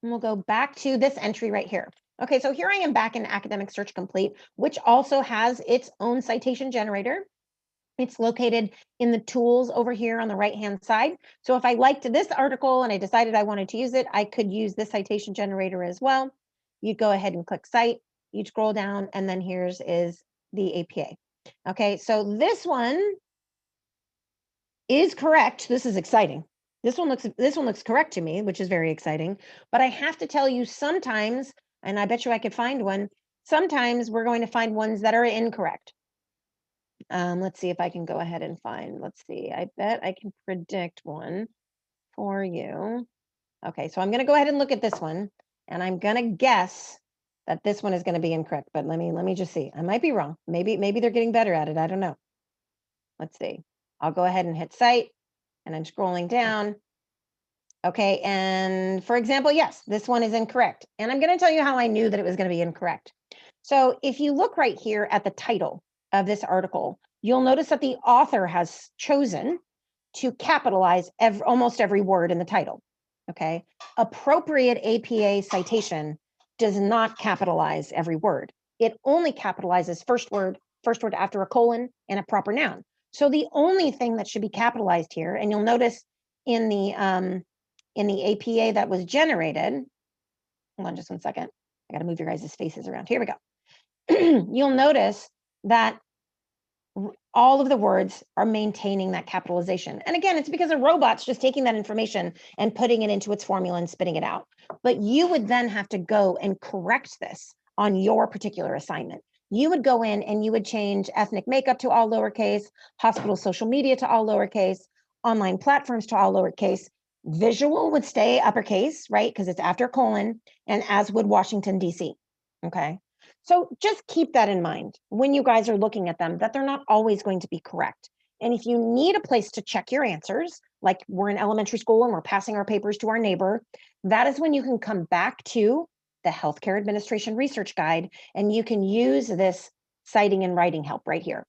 S1: And we'll go back to this entry right here. Okay, so here I am back in Academic Search Complete, which also has its own citation generator. It's located in the tools over here on the right-hand side. So if I liked this article and I decided I wanted to use it, I could use this citation generator as well. You'd go ahead and click Cite, you'd scroll down, and then here's is the APA. Okay, so this one is correct. This is exciting. This one looks correct to me, which is very exciting. But I have to tell you, sometimes, and I bet you I could find one, sometimes we're going to find ones that are incorrect. Let's see if I can go ahead and find, let's see, I bet I can predict one for you. Okay, so I'm going to go ahead and look at this one, and I'm going to guess that this one is going to be incorrect, but let me just see. I might be wrong. Maybe they're getting better at it. I don't know. Let's see. I'll go ahead and hit Cite, and I'm scrolling down. Okay, and for example, yes, this one is incorrect. And I'm going to tell you how I knew that it was going to be incorrect. So if you look right here at the title of this article, you'll notice that the author has chosen to capitalize almost every word in the title. Okay, appropriate APA citation does not capitalize every word. It only capitalizes first word after a colon, and a proper noun. So the only thing that should be capitalized here, and you'll notice in the APA that was generated, hold on just 1 second. I got to move your guys' faces around. Here we go. You'll notice that all of the words are maintaining that capitalization. And again, it's because a robot's just taking that information and putting it into its formula and spitting it out. But you would then have to go and correct this on your particular assignment. You would go in and you would change ethnic makeup to all lowercase, hospital social media to all lowercase, online platforms to all lowercase. Visual would stay uppercase, right? Because it's after colon, and as would Washington, D.C. Okay. So just keep that in mind when you guys are looking at them, that they're not always going to be correct. And if you need a place to check your answers, like we're in elementary school and we're passing our papers to our neighbor, that is when you can come back to the Healthcare Administration Research Guide, and you can use this citing and writing help right here.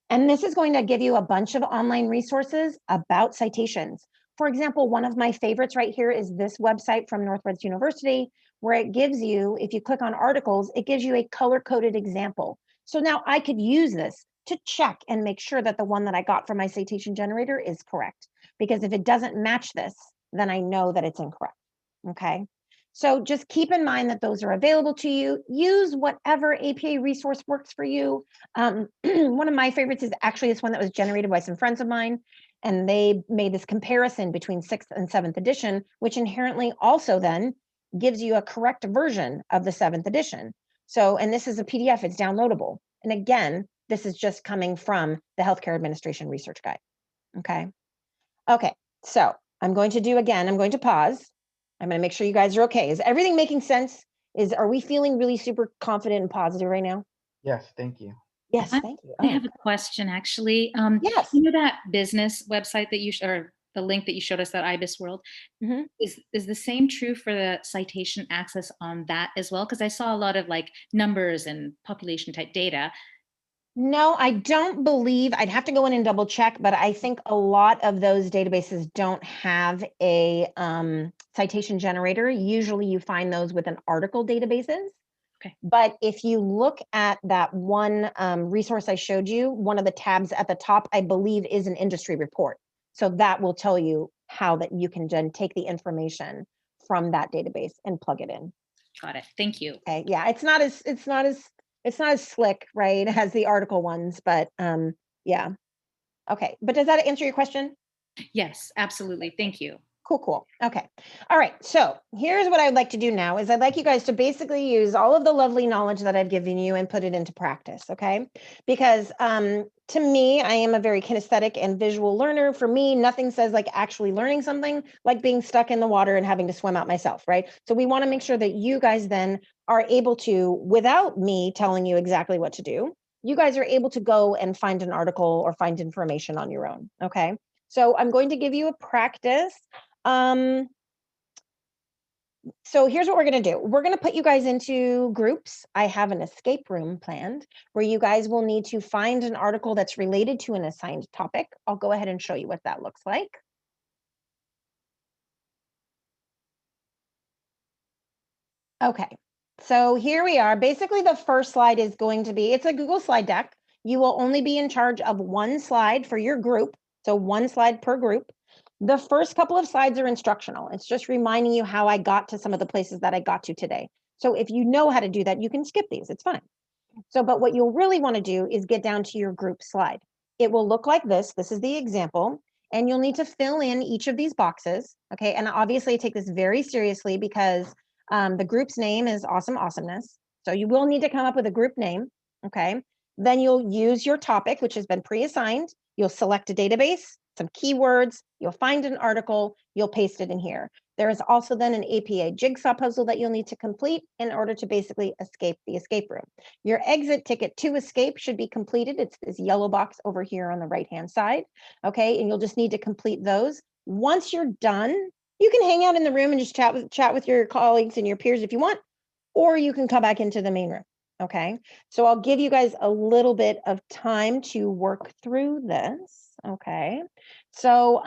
S1: And this is going to give you a bunch of online resources about citations. For example, one of my favorites right here is this website from Northwoods University, where it gives you, if you click on articles, it gives you a color-coded example. So now I could use this to check and make sure that the one that I got from my citation generator is correct. Because if it doesn't match this, then I know that it's incorrect, okay? So just keep in mind that those are available to you. Use whatever APA resource works for you. One of my favorites is actually this one that was generated by some friends of mine, and they made this comparison between 6th and 7th edition, which inherently also then gives you a correct version of the 7th edition. So, and this is a PDF, it's downloadable. And again, this is just coming from the Healthcare Administration Research Guide, okay? Okay, so I'm going to pause. I'm going to make sure you guys are okay. Is everything making sense? Are we feeling really super confident and positive right now?
S2: Yes, thank you.
S1: Yes, thank you.
S3: I have a question, actually.
S1: Yes.
S3: You know that business website that or the link that you showed us, that IBIS World, is the same true for the citation access on that as well? Because I saw a lot of like numbers and population type data.
S1: No, I don't believe, I'd have to go in and double check, but I think a lot of those databases don't have a citation generator. Usually you find those within article databases.
S3: Okay.
S1: But if you look at that one resource I showed you, one of the tabs at the top, I believe, is an industry report. So that will tell you how that you can then take the information from that database and plug it in.
S3: Got it. Thank you.
S1: Okay. Yeah, it's not as slick, right, as the article ones, but yeah. Okay. But does that answer your question?
S3: Yes, absolutely. Thank you.
S1: Cool. Okay. All right. So here's what I'd like to do now is I'd like you guys to basically use all of the lovely knowledge that I've given you and put it into practice. Okay. Because to me, I am a very kinesthetic and visual learner. For me, nothing says like actually learning something like being stuck in the water and having to swim out myself. Right. So we want to make sure that you guys then are able to, without me telling you exactly what to do, you guys are able to go and find an article or find information on your own. Okay. So I'm going to give you a practice. So here's what we're going to do. We're going to put you guys into groups. I have an escape room planned where you guys will need to find an article that's related to an assigned topic. I'll go ahead and show you what that looks like. Okay, so here we are. Basically, the first slide is going to be, it's a Google slide deck. You will only be in charge of one slide for your group. So one slide per group. The first couple of slides are instructional. It's just reminding you how I got to some of the places that I got to today. So if you know how to do that, you can skip these, it's fine. So, but what you'll really want to do is get down to your group slide. It will look like this. This is the example, and you'll need to fill in each of these boxes. Okay, and obviously I take this very seriously because the group's name is Awesome Awesomeness. So you will need to come up with a group name. Okay, then you'll use your topic, which has been pre-assigned. You'll select a database, some keywords, you'll find an article, you'll paste it in here. There is also then an APA jigsaw puzzle that you'll need to complete in order to basically escape the escape room. Your exit ticket to escape should be completed. It's this yellow box over here on the right-hand side. Okay, and you'll just need to complete those. Once you're done, you can hang out in the room and just chat with your colleagues and your peers if you want, or you can come back into the main room. Okay, so I'll give you guys a little bit of time to work through this. Okay, so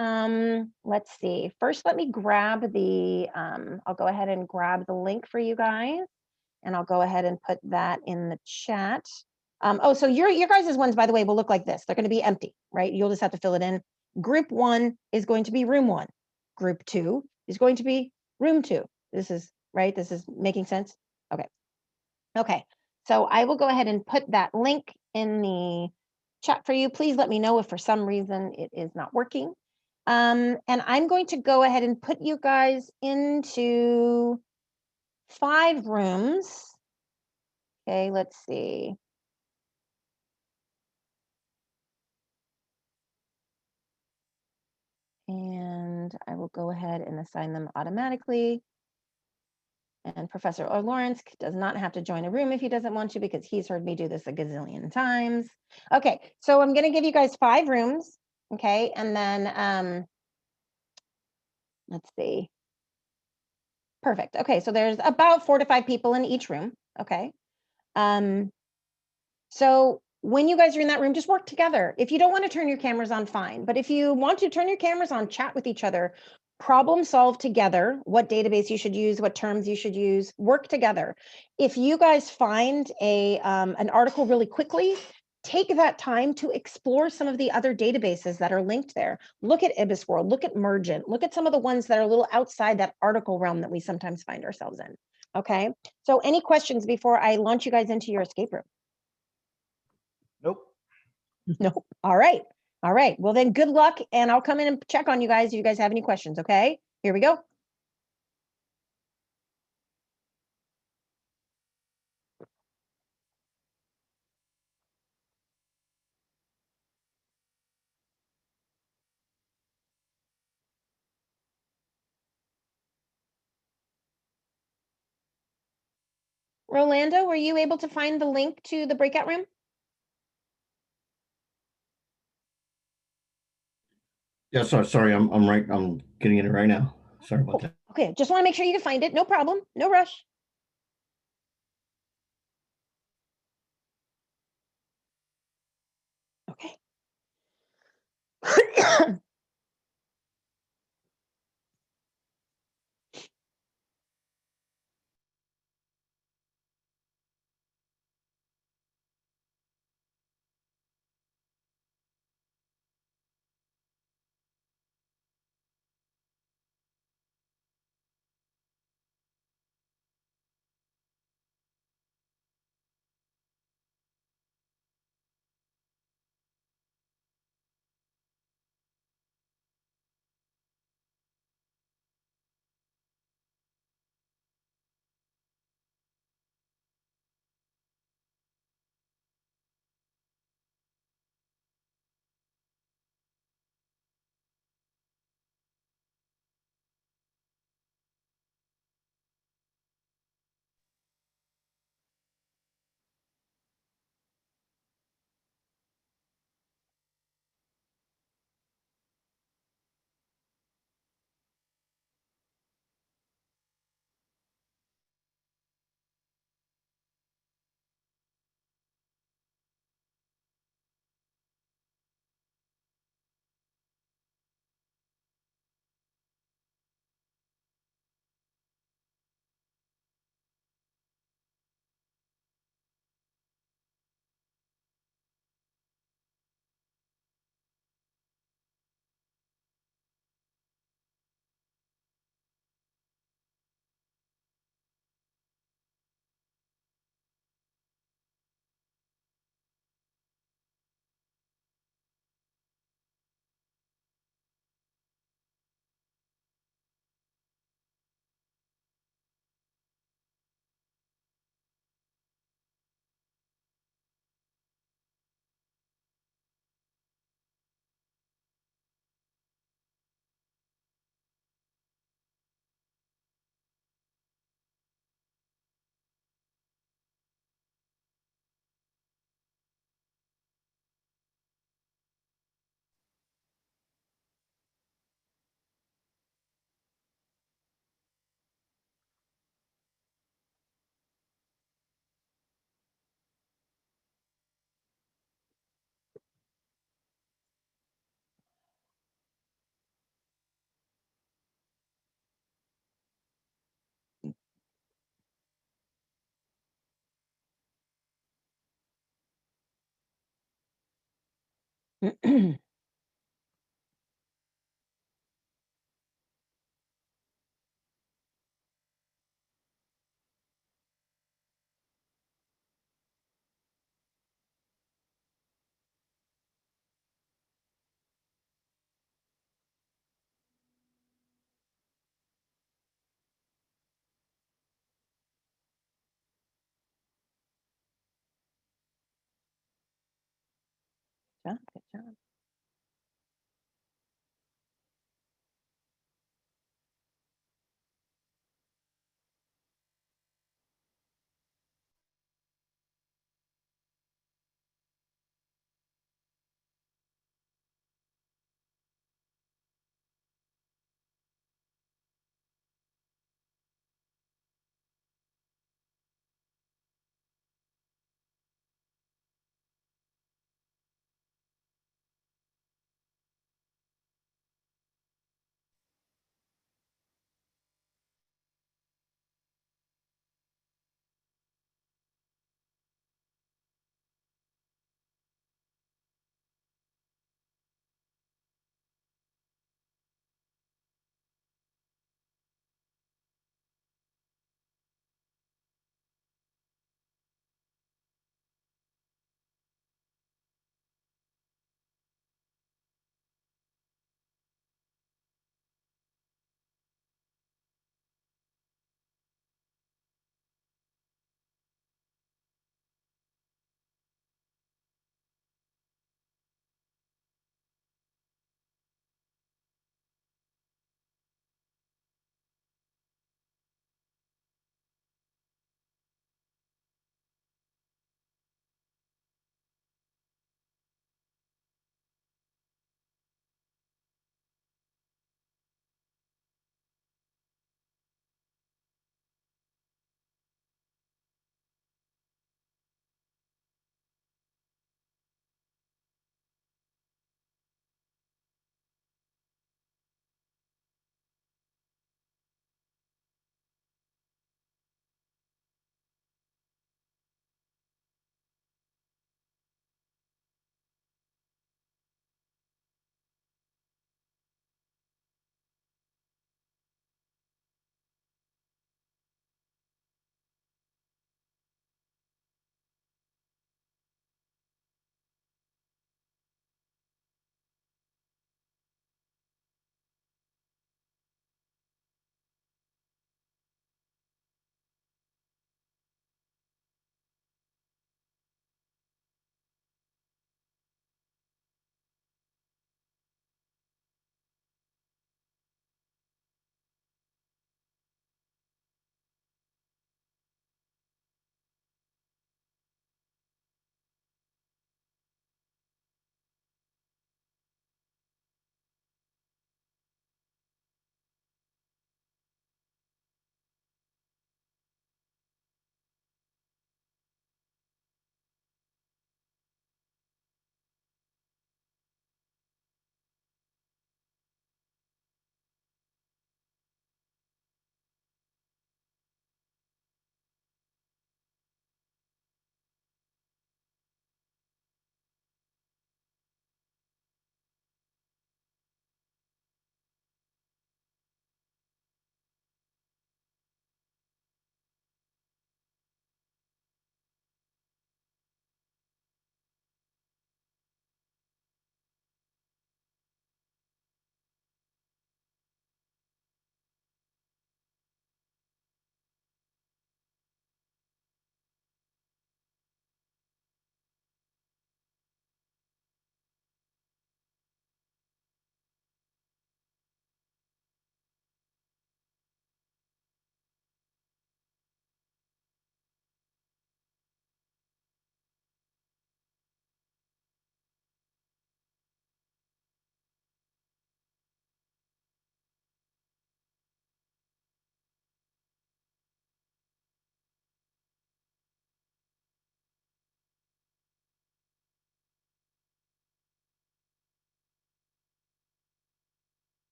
S1: let's see. First, let me grab the, I'll go ahead and grab the link for you guys, and I'll go ahead and put that in the chat. Oh, so your guys' ones, by the way, will look like this. They're going to be empty, right? You'll just have to fill it in. Group 1 is going to be room 1. Group 2 is going to be room 2. This is, right? This is making sense? Okay. Okay. So I will go ahead and put that link in the chat for you. Please let me know if for some reason it is not working. And I'm going to go ahead and put you guys into 5 rooms. Okay, let's see. And I will go ahead and assign them automatically. And Professor Lawrence does not have to join a room if he doesn't want to, because he's heard me do this a gazillion times. Okay, so I'm going to give you guys 5 rooms. Okay, and then let's see. Perfect. Okay, so there's about 4 to 5 people in each room. Okay. So when you guys are in that room, just work together. If you don't want to turn your cameras on, fine. But if you want to turn your cameras on, chat with each other, problem solve together, what database you should use, what terms you should use, work together. If you guys find an article really quickly, take that time to explore some of the other databases that are linked there. Look at IBISWorld, look at Mergent, look at some of the ones that are a little outside that article realm that we sometimes find ourselves in. Okay, so any questions before I launch you guys into your escape room?
S2: Nope.
S1: Nope. All right. All right. Well, then good luck, and I'll come in and check on you guys if you guys have any questions. Okay, here we go. Rolando, were you able to find the link to the breakout room?
S4: Yeah, sorry, I'm getting it right now. Sorry about that.
S1: Okay, just want to make sure you can find it. No problem. No rush. Okay. Good job.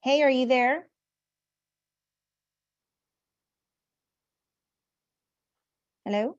S1: Hey, are you there? Hello?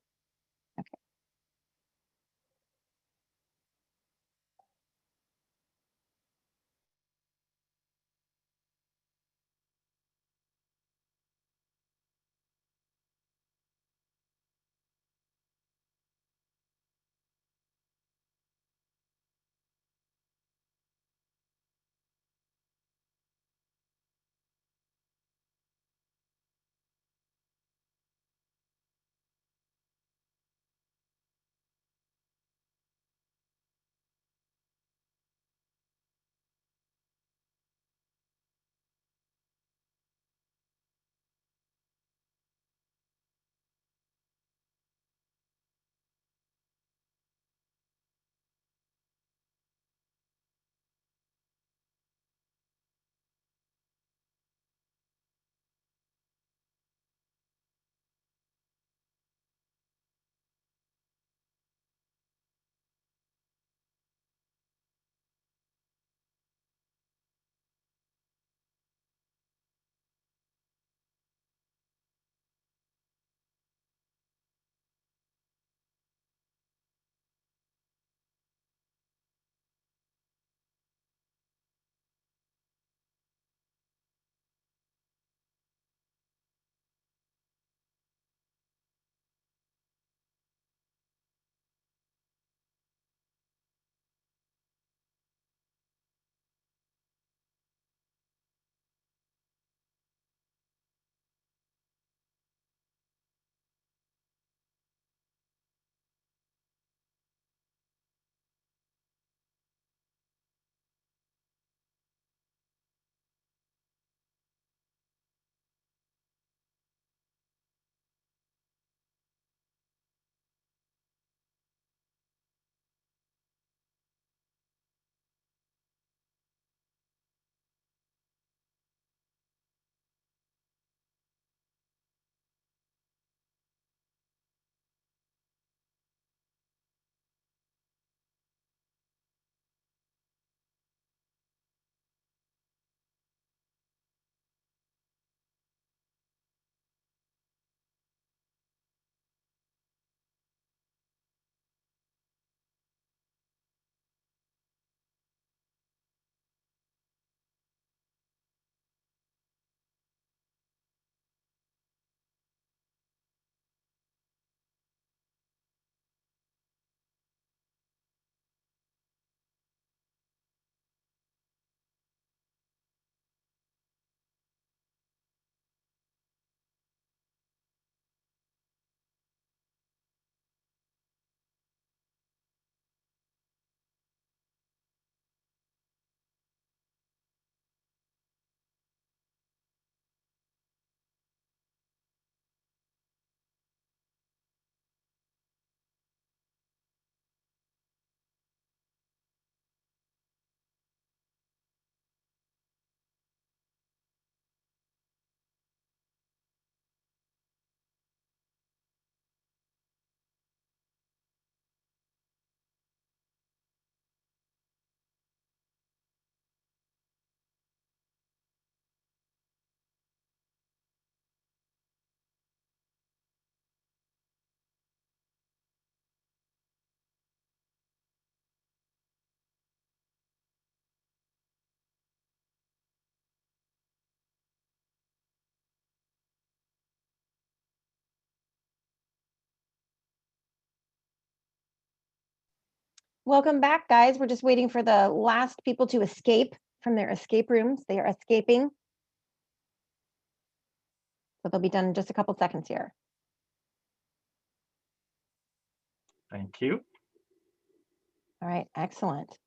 S1: Welcome back, guys. We're just waiting for the last people to escape from their escape rooms. They are escaping. So they'll be done in just a couple seconds here.
S5: Thank you.
S1: All right, excellent.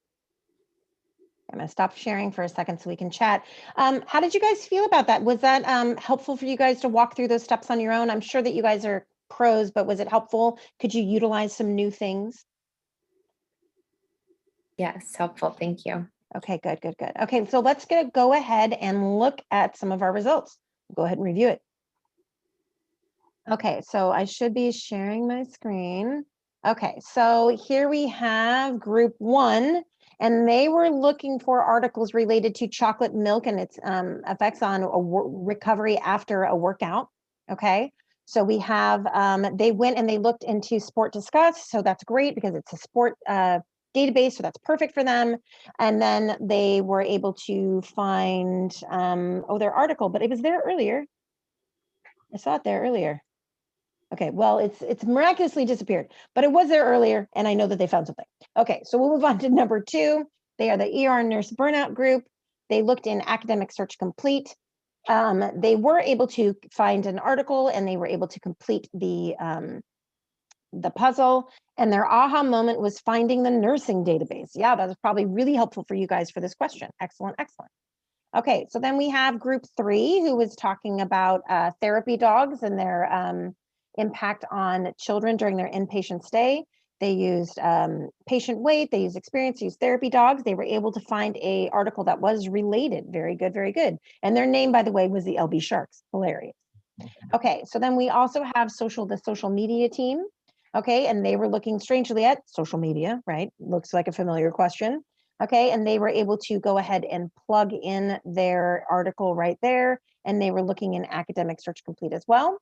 S1: I'm going to stop sharing for a second so we can chat. How did you guys feel about that? Was that helpful for you guys to walk through those steps on your own? I'm sure that you guys are pros, but was it helpful? Could you utilize some new things?
S6: Yes, helpful. Thank you.
S1: Okay, good, good, good. Okay, so let's go ahead and look at some of our results. Go ahead and review it. Okay, so I should be sharing my screen. Okay, so here we have group 1, and they were looking for articles related to chocolate milk and its effects on recovery after a workout. Okay, so we have, they went and they looked into Sport Discuss, so that's great because it's a sport database, so that's perfect for them. And then they were able to find, their article, but it was there earlier. I saw it there earlier. Okay, well, it's miraculously disappeared, but it was there earlier, and I know that they found something. Okay, so we'll move on to number 2. They are the ER nurse burnout group. They looked in Academic Search Complete. They were able to find an article, and they were able to complete the puzzle. And their aha moment was finding the nursing database. Yeah, that was probably really helpful for you guys for this question. Excellent, excellent. Okay, so then we have group 3, who was talking about therapy dogs and their impact on children during their inpatient stay. They used patient weight, they used experience, they used therapy dogs. They were able to find a article that was related. Very good, very good. And their name, by the way, was the LB Sharks. Hilarious. Okay, so then we also have the social media team. Okay, and they were looking strangely at social media, right? Looks like a familiar question. Okay, and they were able to go ahead and plug in their article right there, and they were looking in Academic Search Complete as well.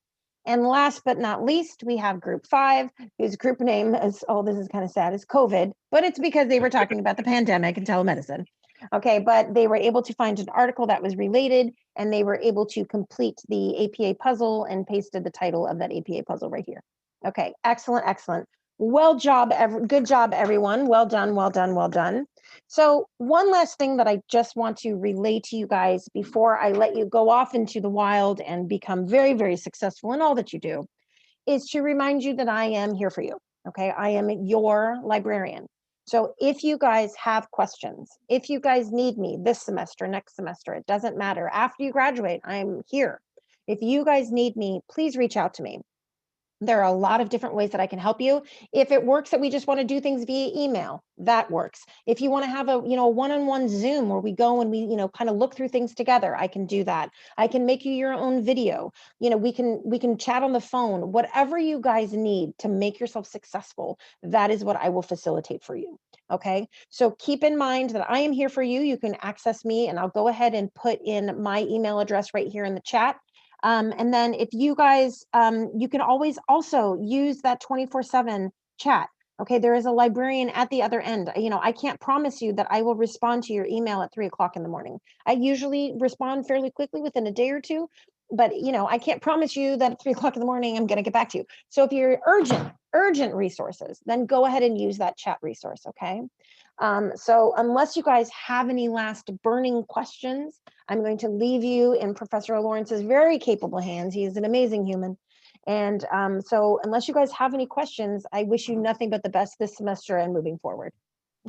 S1: And last but not least, we have group 5, whose group name is, oh, this is kind of sad, is COVID, but it's because they were talking about the pandemic and telemedicine. Okay, but they were able to find an article that was related, and they were able to complete the APA puzzle and pasted the title of that APA puzzle right here. Okay, excellent, excellent. Good job, everyone. Well done, well done, well done. So one last thing that I just want to relay to you guys before I let you go off into the wild and become very, very successful in all that you do is to remind you that I am here for you. Okay, I am your librarian. So if you guys have questions, if you guys need me this semester, next semester, it doesn't matter. After you graduate, I'm here. If you guys need me, please reach out to me. There are a lot of different ways that I can help you. If it works that we just want to do things via email, that works. If you want to have a, one-on-one Zoom where we go and we, kind of look through things together, I can do that. I can make you your own video. We can chat on the phone. Whatever you guys need to make yourself successful, that is what I will facilitate for you. Okay. So keep in mind that I am here for you. You can access me, and I'll go ahead and put in my email address right here in the chat. And then if you guys, you can always also use that 24/7 chat. Okay, there is a librarian at the other end. I can't promise you that I will respond to your email at 3 o'clock in the morning. I usually respond fairly quickly within a day or two, but I can't promise you that at 3 o'clock in the morning, I'm gonna get back to you. So if you're urgent resources, then go ahead and use that chat resource, okay? So unless you guys have any last burning questions, I'm going to leave you in Professor Lawrence's very capable hands. He is an amazing human. And so unless you guys have any questions, I wish you nothing but the best this semester and moving forward.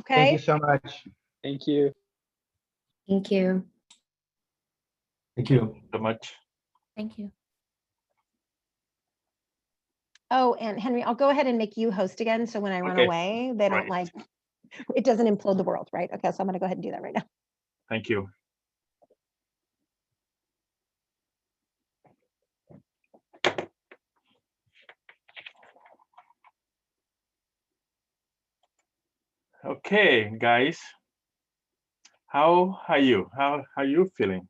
S1: Okay.
S2: Thank you so much.
S5: Thank you
S6: Thank you.
S4: Thank you.
S5: so much.
S6: Thank you.
S1: Oh, and Henry, I'll go ahead and make you host again. So when I run
S5: Okay.
S1: away, they don't
S5: Right.
S1: it doesn't implode the world, right? Okay, so I'm gonna go ahead and do that right now.
S5: Thank you. Okay, guys. How are you? How are you feeling?